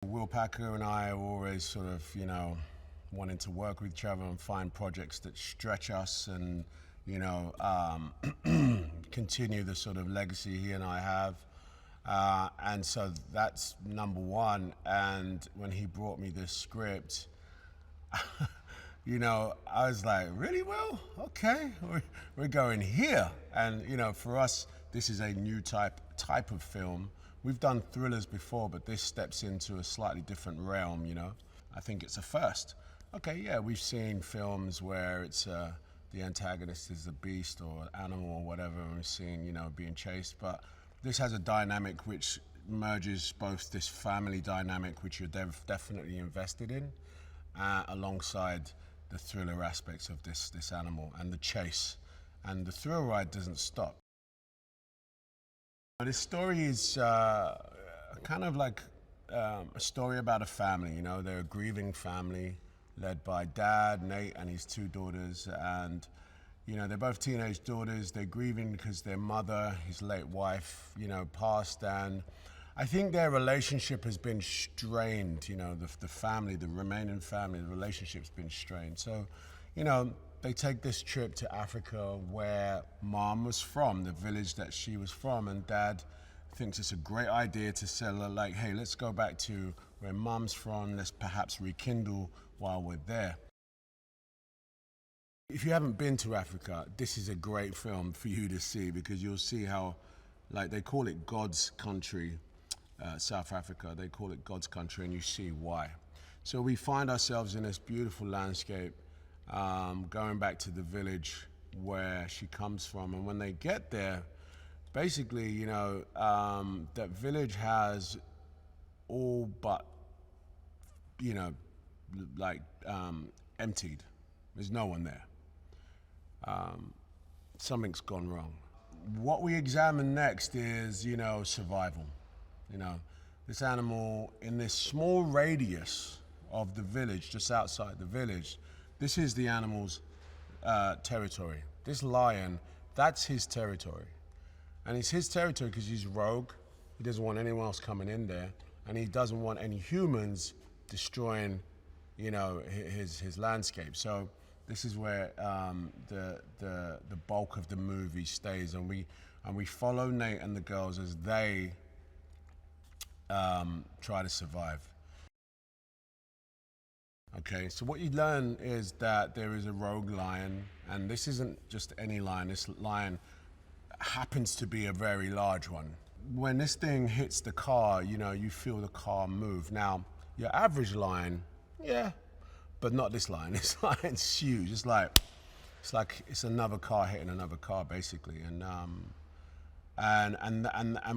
Will Packer and I are always sort of, wanting to work with each other and find projects that stretch us and, continue the sort of legacy he and I have. And so that's number one. And when he brought me this script, I was like, really, Will? Okay, we're going here. And, for us, this is a new type of film. We've done thrillers before, but this steps into a slightly different realm, I think it's a first. Okay, yeah, we've seen films where it's the antagonist is a beast or animal or whatever, and we've seen, being chased, but this has a dynamic which merges both this family dynamic, which you're definitely invested in, alongside the thriller aspects of this animal and the chase. And the thrill ride doesn't stop. This story is kind of like a story about a family, They're a grieving family led by Dad, Nate, and his two daughters. And, they're both teenage daughters. They're grieving because their mother, his late wife, passed. And I think their relationship has been strained, the family, the remaining family, the relationship's been strained. So, they take this trip to Africa where Mom was from, the village that she was from, and Dad thinks it's a great idea to sell her, like, hey, let's go back to where Mom's from, let's perhaps rekindle while we're there. If you haven't been to Africa, this is a great film for you to see because you'll see how, like, they call it God's country, South Africa, they call it God's country, and you see why. So we find ourselves in this beautiful landscape, going back to the village where she comes from. And when they get there, basically, that village has all but, emptied. There's no one there. Something's gone wrong. What we examine next is, survival. This animal in this small radius of the village, just outside the village, this is the animal's territory. This lion, that's his territory. And it's his territory because he's rogue. He doesn't want anyone else coming in there. And he doesn't want any humans destroying, his landscape. So this is where the bulk of the movie stays. And we follow Nate and the girls as they try to survive. Okay, so what you learn is that there is a rogue lion, and this isn't just any lion. This lion happens to be a very large one. When this thing hits the car, you feel the car move. Now, your average lion, yeah, but not this lion. This lion's huge. It's like it's another car hitting another car, basically. And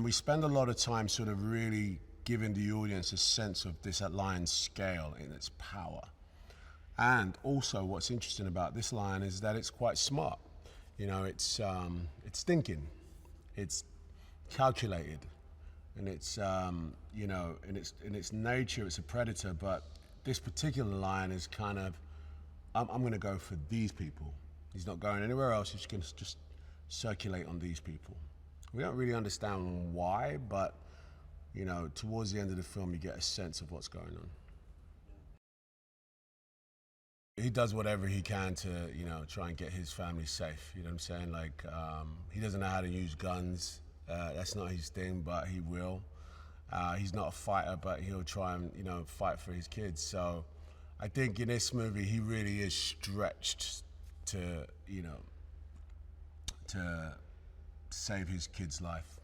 we spend a lot of time sort of really giving the audience a sense of this lion's scale in its power. And also what's interesting about this lion is that it's quite smart. It's thinking, it's calculated, and it's, in its nature, it's a predator, but this particular lion is kind of, I'm gonna go for these people. He's not going anywhere else, he's gonna just circulate on these people. We don't really understand why, but towards the end of the film, you get a sense of what's going on. He does whatever he can to, try and get his family safe. You know what I'm saying? Like, he doesn't know how to use guns. That's not his thing, but he will. He's not a fighter, but he'll try and, fight for his kids. So I think in this movie, he really is stretched to, to save his kid's life.